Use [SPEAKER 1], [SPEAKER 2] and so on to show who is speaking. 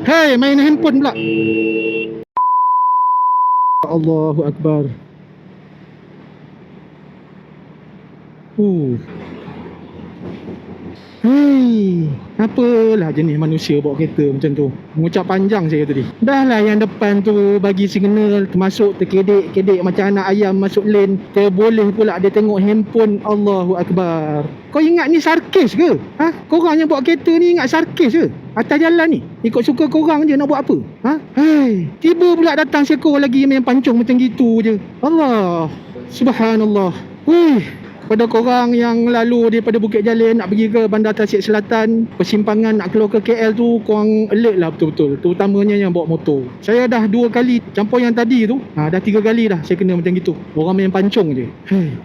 [SPEAKER 1] Hei, main handphone pula. Allahu Akbar. Hei, apalah jenis manusia bawa kereta macam tu. Mengucap panjang saya tadi. Dah lah yang depan tu bagi signal, termasuk terkedek-kedek macam anak ayam masuk lane. Terboleh pula dia tengok handphone. Allahu Akbar. Kau ingat ni sarkis ke? Ha? Korang yang bawa kereta ni ingat sarkis ke? Atas jalan ni ikut suka korang je nak buat apa? Ha? Hei, tiba pula datang seekor lagi main pancung macam gitu je. Allah, subhanallah. Wih, pada korang yang lalu daripada Bukit Jalil nak pergi ke Bandar Tasik Selatan, persimpangan nak keluar ke KL tu, korang alert lah betul-betul, terutamanya yang bawa motor. Saya dah 2 kali campur yang tadi tu, dah 3 kali dah saya kena macam gitu. Orang main pancung je. Hei,